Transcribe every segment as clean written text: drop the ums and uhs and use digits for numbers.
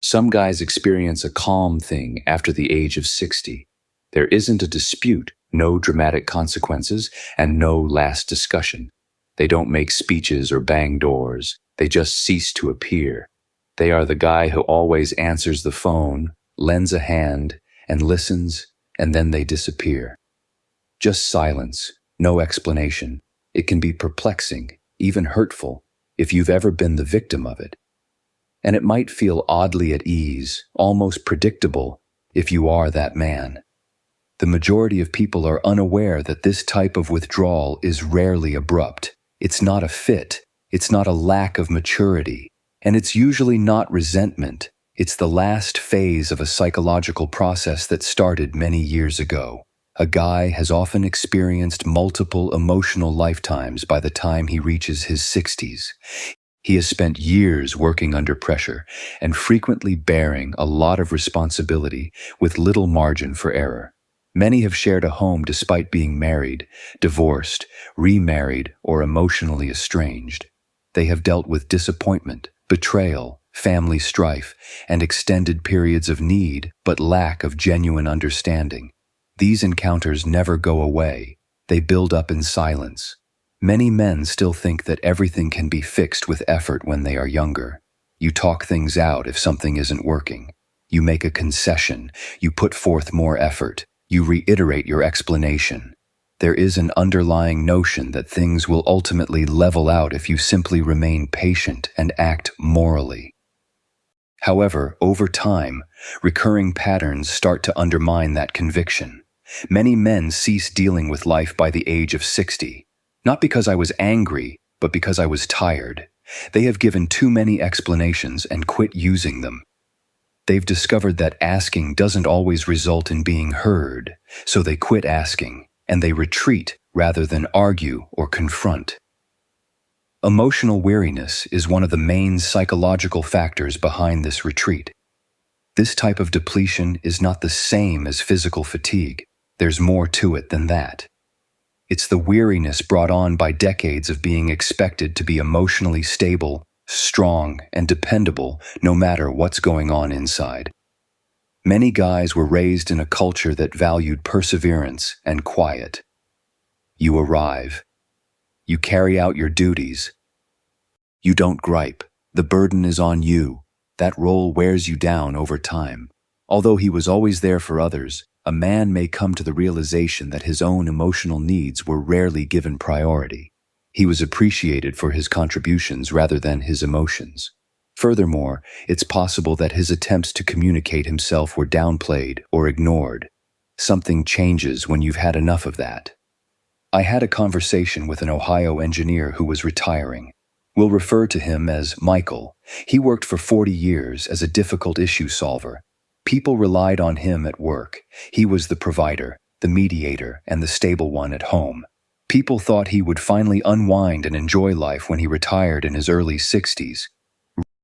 Some guys experience a calm thing after the age of 60. There isn't a dispute, no dramatic consequences, and no last discussion. They don't make speeches or bang doors. They just cease to appear. They are the guy who always answers the phone, lends a hand, and listens, and then they disappear. Just silence, no explanation. It can be perplexing, even hurtful, if you've ever been the victim of it. And it might feel oddly at ease, almost predictable, if you are that man. The majority of people are unaware that this type of withdrawal is rarely abrupt. It's not a fit, it's not a lack of maturity, and it's usually not resentment. It's the last phase of a psychological process that started many years ago. A guy has often experienced multiple emotional lifetimes by the time he reaches his 60s. He has spent years working under pressure and frequently bearing a lot of responsibility with little margin for error. Many have shared a home despite being married, divorced, remarried, or emotionally estranged. They have dealt with disappointment, betrayal, family strife, and extended periods of need but lack of genuine understanding. These encounters never go away. They build up in silence. Many men still think that everything can be fixed with effort when they are younger. You talk things out if something isn't working. You make a concession. You put forth more effort. You reiterate your explanation. There is an underlying notion that things will ultimately level out if you simply remain patient and act morally. However, over time, recurring patterns start to undermine that conviction. Many men cease dealing with life by the age of 60. Not because I was angry, but because I was tired. They have given too many explanations and quit using them. They've discovered that asking doesn't always result in being heard, so they quit asking, and they retreat rather than argue or confront. Emotional weariness is one of the main psychological factors behind this retreat. This type of depletion is not the same as physical fatigue. There's more to it than that. It's the weariness brought on by decades of being expected to be emotionally stable, strong, and dependable no matter what's going on inside. Many guys were raised in a culture that valued perseverance and quiet. You arrive. You carry out your duties. You don't gripe. The burden is on you. That role wears you down over time. Although he was always there for others, a man may come to the realization that his own emotional needs were rarely given priority. He was appreciated for his contributions rather than his emotions. Furthermore, it's possible that his attempts to communicate himself were downplayed or ignored. Something changes when you've had enough of that. I had a conversation with an Ohio engineer who was retiring. We'll refer to him as Michael. He worked for 40 years as a difficult issue solver. People relied on him at work. He was the provider, the mediator, and the stable one at home. People thought he would finally unwind and enjoy life when he retired in his early 60s.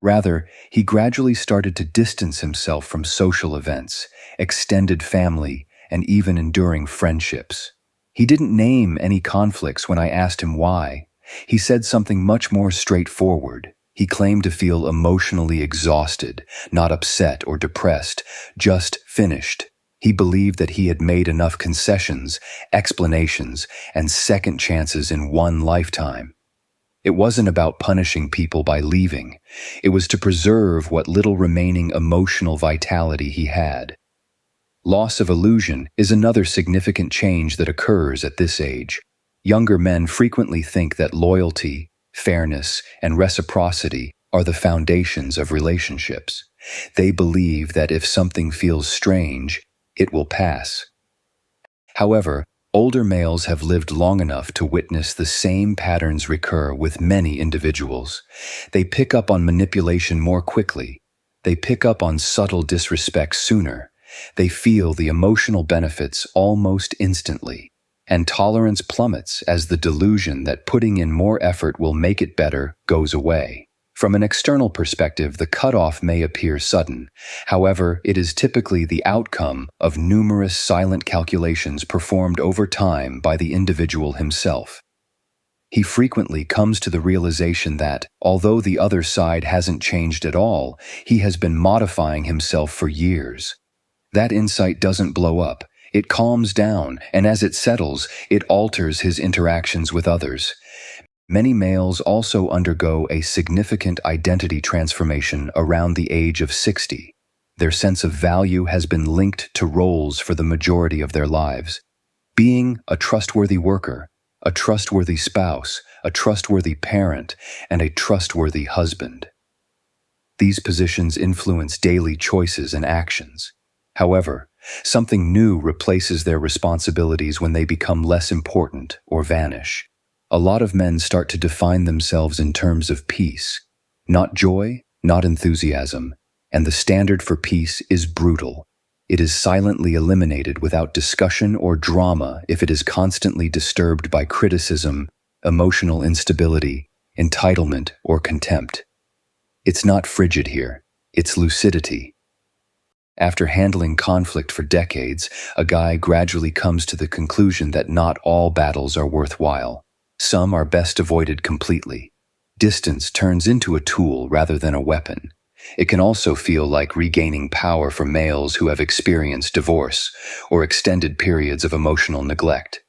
Rather, he gradually started to distance himself from social events, extended family, and even enduring friendships. He didn't name any conflicts when I asked him why. He said something much more straightforward. He claimed to feel emotionally exhausted, not upset or depressed, just finished. He believed that he had made enough concessions, explanations, and second chances in one lifetime. It wasn't about punishing people by leaving. It was to preserve what little remaining emotional vitality he had. Loss of illusion is another significant change that occurs at this age. Younger men frequently think that loyalty, fairness, and reciprocity are the foundations of relationships. They believe that if something feels strange, it will pass. However, older males have lived long enough to witness the same patterns recur with many individuals. They pick up on manipulation more quickly. They pick up on subtle disrespect sooner. They feel the emotional benefits almost instantly. And tolerance plummets as the delusion that putting in more effort will make it better goes away. From an external perspective, the cutoff may appear sudden. However, it is typically the outcome of numerous silent calculations performed over time by the individual himself. He frequently comes to the realization that, although the other side hasn't changed at all, he has been modifying himself for years. That insight doesn't blow up. It calms down, and as it settles, it alters his interactions with others. Many males also undergo a significant identity transformation around the age of 60. Their sense of value has been linked to roles for the majority of their lives. Being a trustworthy worker, a trustworthy spouse, a trustworthy parent, and a trustworthy husband. These positions influence daily choices and actions. However, something new replaces their responsibilities when they become less important or vanish. A lot of men start to define themselves in terms of peace, not joy, not enthusiasm, and the standard for peace is brutal. It is silently eliminated without discussion or drama if it is constantly disturbed by criticism, emotional instability, entitlement, or contempt. It's not frigid here, it's lucidity. After handling conflict for decades, a guy gradually comes to the conclusion that not all battles are worthwhile. Some are best avoided completely. Distance turns into a tool rather than a weapon. It can also feel like regaining power for males who have experienced divorce or extended periods of emotional neglect.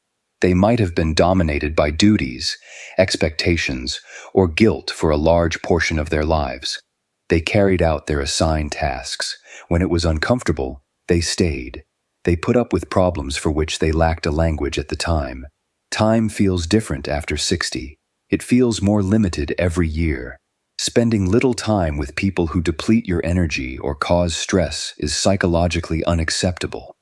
They might have been dominated by duties, expectations, or guilt for a large portion of their lives. They carried out their assigned tasks. When it was uncomfortable, they stayed. They put up with problems for which they lacked a language at the time. Time feels different after 60. It feels more limited every year. Spending little time with people who deplete your energy or cause stress is psychologically unacceptable.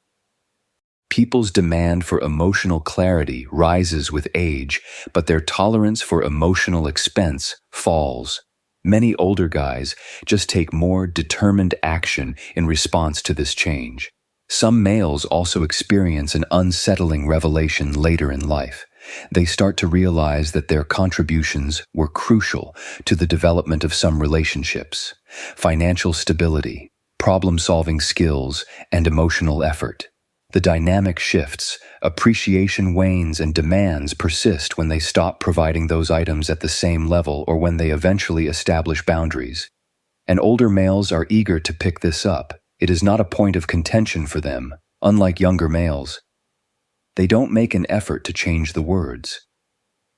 People's demand for emotional clarity rises with age, but their tolerance for emotional expense falls. Many older guys just take more determined action in response to this change. Some males also experience an unsettling revelation later in life. They start to realize that their contributions were crucial to the development of some relationships, financial stability, problem-solving skills, and emotional effort. The dynamic shifts, appreciation wanes, and demands persist when they stop providing those items at the same level or when they eventually establish boundaries. And older males are eager to pick this up. It is not a point of contention for them, unlike younger males. They don't make an effort to change the words.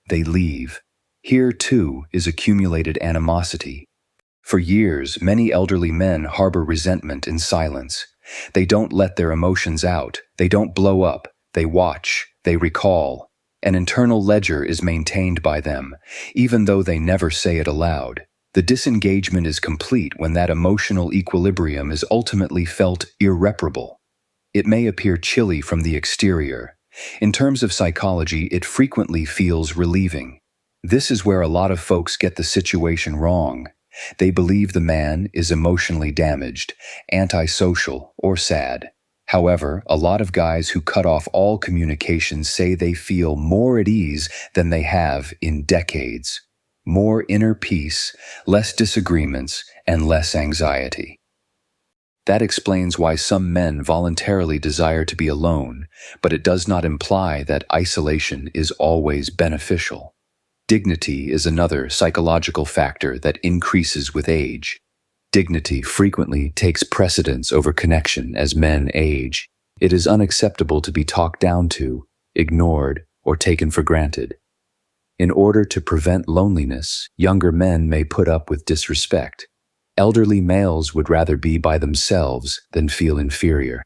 They leave. Here, too, is accumulated animosity. For years, many elderly men harbor resentment in silence. They don't let their emotions out. They don't blow up. They watch. They recall. An internal ledger is maintained by them, even though they never say it aloud. The disengagement is complete when that emotional equilibrium is ultimately felt irreparable. It may appear chilly from the exterior. In terms of psychology, it frequently feels relieving. This is where a lot of folks get the situation wrong. They believe the man is emotionally damaged, antisocial, or sad. However, a lot of guys who cut off all communication say they feel more at ease than they have in decades. More inner peace, less disagreements, and less anxiety. That explains why some men voluntarily desire to be alone, but it does not imply that isolation is always beneficial. Dignity is another psychological factor that increases with age. Dignity frequently takes precedence over connection as men age. It is unacceptable to be talked down to, ignored, or taken for granted. In order to prevent loneliness, younger men may put up with disrespect. Elderly males would rather be by themselves than feel inferior.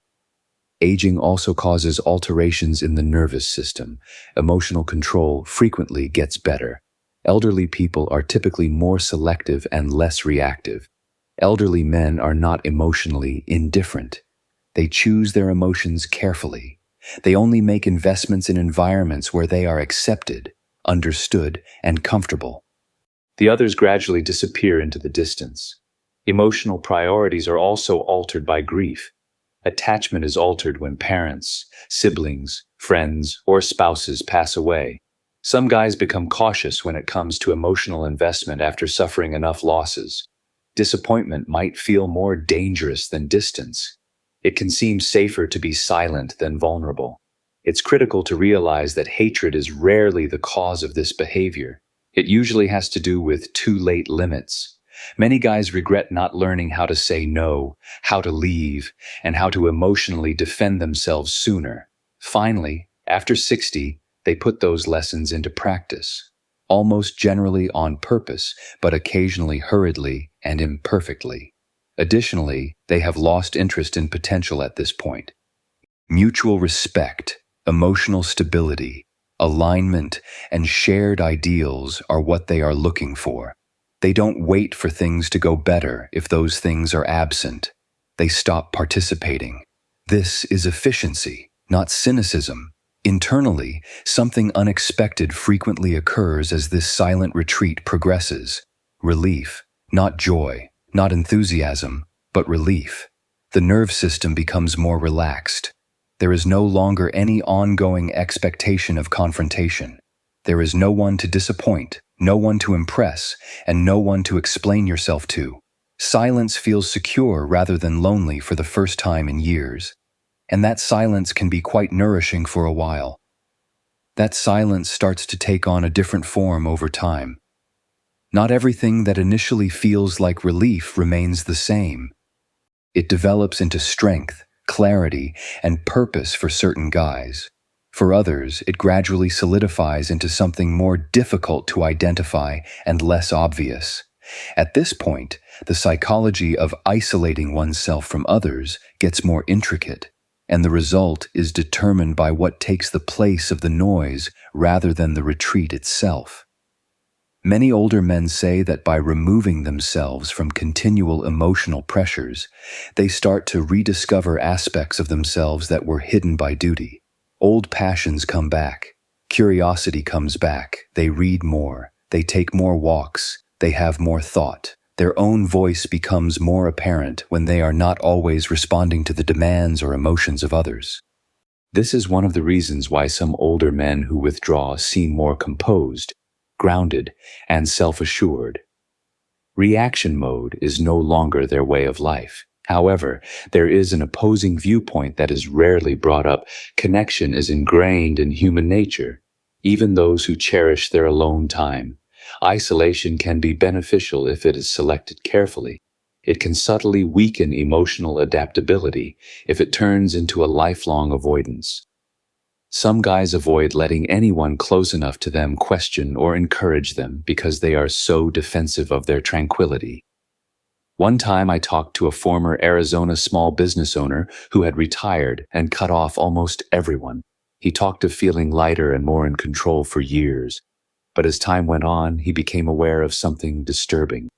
Aging also causes alterations in the nervous system. Emotional control frequently gets better. Elderly people are typically more selective and less reactive. Elderly men are not emotionally indifferent. They choose their emotions carefully. They only make investments in environments where they are accepted, understood, and comfortable. The others gradually disappear into the distance. Emotional priorities are also altered by grief. Attachment is altered when parents, siblings, friends, or spouses pass away. Some guys become cautious when it comes to emotional investment after suffering enough losses. Disappointment might feel more dangerous than distance. It can seem safer to be silent than vulnerable. It's critical to realize that hatred is rarely the cause of this behavior. It usually has to do with too late limits. Many guys regret not learning how to say no, how to leave, and how to emotionally defend themselves sooner. Finally, after 60, they put those lessons into practice, almost generally on purpose, but occasionally hurriedly and imperfectly. Additionally, they have lost interest in potential at this point. Mutual respect, emotional stability, alignment, and shared ideals are what they are looking for. They don't wait for things to go better if those things are absent. They stop participating. This is efficiency, not cynicism. Internally, something unexpected frequently occurs as this silent retreat progresses. Relief, not joy, not enthusiasm, but relief. The nerve system becomes more relaxed. There is no longer any ongoing expectation of confrontation. There is no one to disappoint, no one to impress, and no one to explain yourself to. Silence feels secure rather than lonely for the first time in years. And that silence can be quite nourishing for a while. That silence starts to take on a different form over time. Not everything that initially feels like relief remains the same. It develops into strength, clarity, and purpose for certain guys. For others, it gradually solidifies into something more difficult to identify and less obvious. At this point, the psychology of isolating oneself from others gets more intricate, and the result is determined by what takes the place of the noise rather than the retreat itself. Many older men say that by removing themselves from continual emotional pressures, they start to rediscover aspects of themselves that were hidden by duty. Old passions come back, curiosity comes back, they read more, they take more walks, they have more thought. Their own voice becomes more apparent when they are not always responding to the demands or emotions of others. This is one of the reasons why some older men who withdraw seem more composed, grounded, and self-assured. Reaction mode is no longer their way of life. However, there is an opposing viewpoint that is rarely brought up. Connection is ingrained in human nature, even those who cherish their alone time. Isolation can be beneficial if it is selected carefully. It can subtly weaken emotional adaptability if it turns into a lifelong avoidance. Some guys avoid letting anyone close enough to them question or encourage them because they are so defensive of their tranquility. One time I talked to a former Arizona small business owner who had retired and cut off almost everyone. He talked of feeling lighter and more in control for years. But as time went on, he became aware of something disturbing.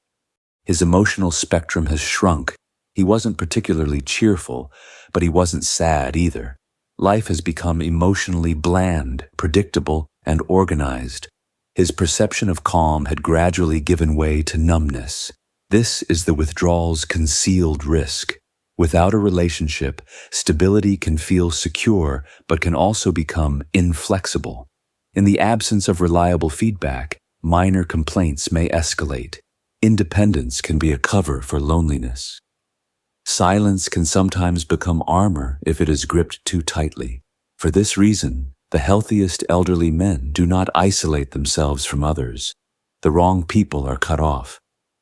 His emotional spectrum has shrunk. He wasn't particularly cheerful, but he wasn't sad either. Life has become emotionally bland, predictable, and organized. His perception of calm had gradually given way to numbness. This is the withdrawal's concealed risk. Without a relationship, stability can feel secure, but can also become inflexible. In the absence of reliable feedback, minor complaints may escalate. Independence can be a cover for loneliness. Silence can sometimes become armor if it is gripped too tightly. For this reason, the healthiest elderly men do not isolate themselves from others. The wrong people are cut off.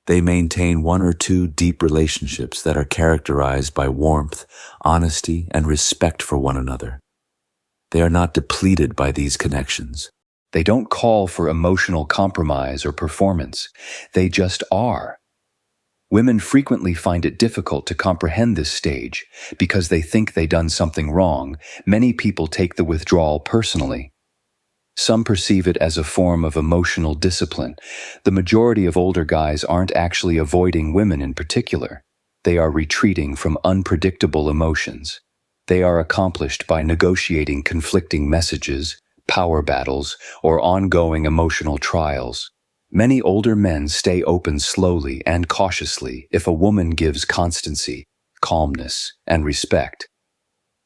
They maintain one or two deep relationships that are characterized by warmth, honesty, and respect for one another. They are not depleted by these connections. They don't call for emotional compromise or performance. They just are. Women frequently find it difficult to comprehend this stage because they think they've done something wrong. Many people take the withdrawal personally. Some perceive it as a form of emotional discipline. The majority of older guys aren't actually avoiding women in particular. They are retreating from unpredictable emotions. They are accomplished by negotiating conflicting messages, power battles, or ongoing emotional trials. Many older men stay open slowly and cautiously if a woman gives constancy, calmness, and respect.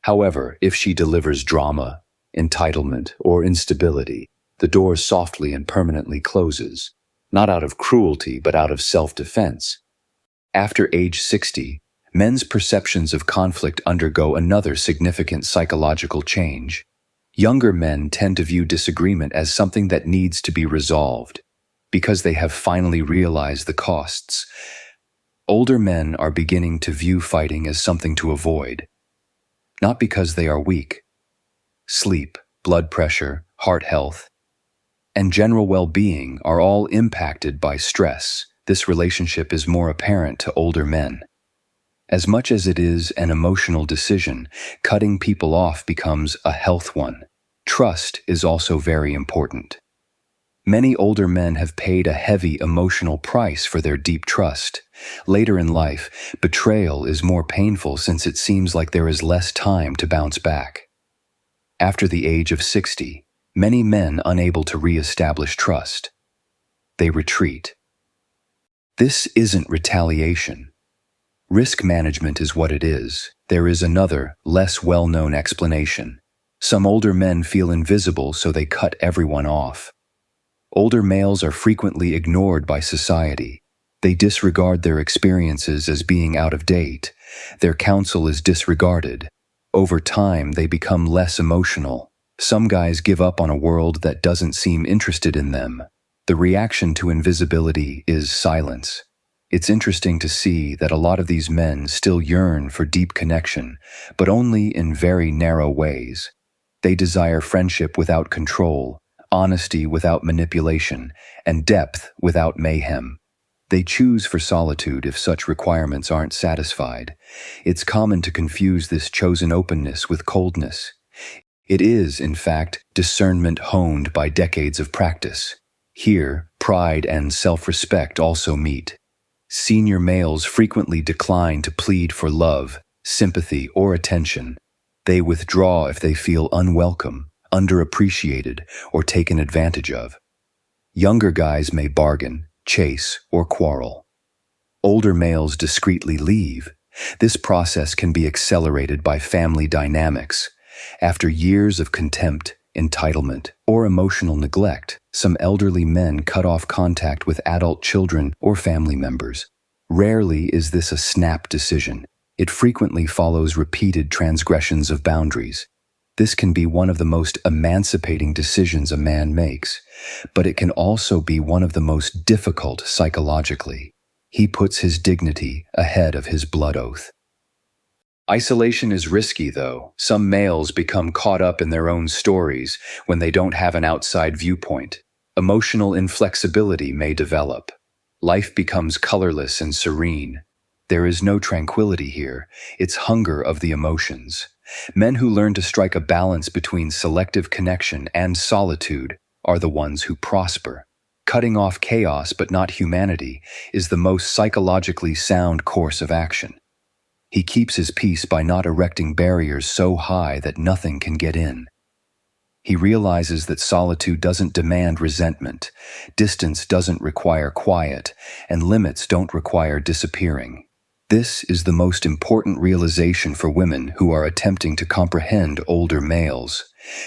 However, if she delivers drama, entitlement, or instability, the door softly and permanently closes, not out of cruelty but out of self-defense. After age 60, men's perceptions of conflict undergo another significant psychological change. Younger men tend to view disagreement as something that needs to be resolved, because they have finally realized the costs. Older men are beginning to view fighting as something to avoid, not because they are weak. Sleep, blood pressure, heart health, and general well-being are all impacted by stress. This relationship is more apparent to older men. As much as it is an emotional decision, cutting people off becomes a health one. Trust is also very important. Many older men have paid a heavy emotional price for their deep trust. Later in life, betrayal is more painful since it seems like there is less time to bounce back. After the age of 60, many men unable to re-establish trust. They retreat. This isn't retaliation. Risk management is what it is. There is another, less well-known explanation. Some older men feel invisible, so they cut everyone off. Older males are frequently ignored by society. They disregard their experiences as being out of date. Their counsel is disregarded. Over time, they become less emotional. Some guys give up on a world that doesn't seem interested in them. The reaction to invisibility is silence. It's interesting to see that a lot of these men still yearn for deep connection, but only in very narrow ways. They desire friendship without control, honesty without manipulation, and depth without mayhem. They choose for solitude if such requirements aren't satisfied. It's common to confuse this chosen openness with coldness. It is, in fact, discernment honed by decades of practice. Here, pride and self-respect also meet. Senior males frequently decline to plead for love, sympathy, or attention. They withdraw if they feel unwelcome, underappreciated, or taken advantage of. Younger guys may bargain, chase, or quarrel. Older males discreetly leave. This process can be accelerated by family dynamics. After years of contempt, entitlement, or emotional neglect, some elderly men cut off contact with adult children or family members. Rarely is this a snap decision. It frequently follows repeated transgressions of boundaries. This can be one of the most emancipating decisions a man makes, but it can also be one of the most difficult psychologically. He puts his dignity ahead of his blood oath. Isolation is risky, though. Some males become caught up in their own stories when they don't have an outside viewpoint. Emotional inflexibility may develop. Life becomes colorless and serene. There is no tranquility here. It's hunger of the emotions. Men who learn to strike a balance between selective connection and solitude are the ones who prosper. Cutting off chaos but not humanity is the most psychologically sound course of action. He keeps his peace by not erecting barriers so high that nothing can get in. He realizes that solitude doesn't demand resentment, distance doesn't require quiet, and limits don't require disappearing. This is the most important realization for women who are attempting to comprehend older males.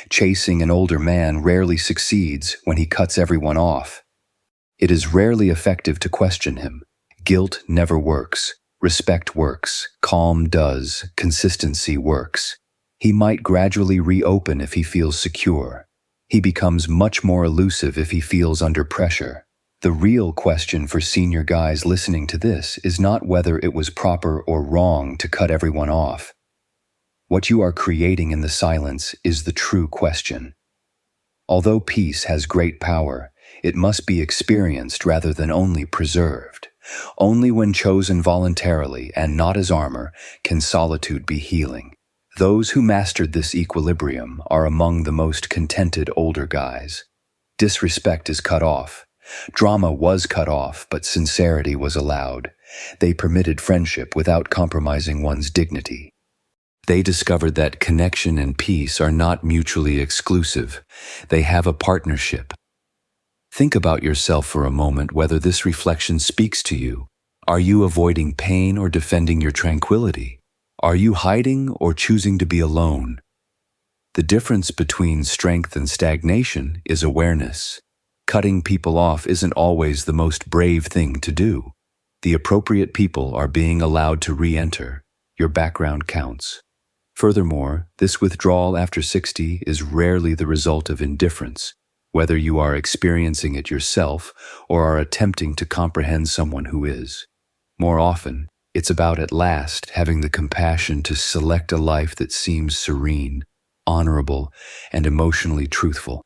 Chasing an older man rarely succeeds when he cuts everyone off. It is rarely effective to question him. Guilt never works. Respect works. Calm does. Consistency works. He might gradually reopen if he feels secure. He becomes much more elusive if he feels under pressure. The real question for senior guys listening to this is not whether it was proper or wrong to cut everyone off. What you are creating in the silence is the true question. Although peace has great power, it must be experienced rather than only preserved. Only when chosen voluntarily and not as armor can solitude be healing. Those who mastered this equilibrium are among the most contented older guys. Disrespect is cut off. Drama was cut off, but sincerity was allowed. They permitted friendship without compromising one's dignity. They discovered that connection and peace are not mutually exclusive. They have a partnership. Think about yourself for a moment whether this reflection speaks to you. Are you avoiding pain or defending your tranquility? Are you hiding or choosing to be alone? The difference between strength and stagnation is awareness. Cutting people off isn't always the most brave thing to do. The appropriate people are being allowed to re-enter. Your background counts. Furthermore, this withdrawal after 60 is rarely the result of indifference, whether you are experiencing it yourself or are attempting to comprehend someone who is. More often, it's about at last having the compassion to select a life that seems serene, honorable, and emotionally truthful.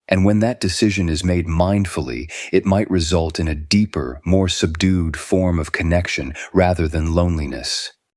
And when that decision is made mindfully, it might result in a deeper, more subdued form of connection rather than loneliness.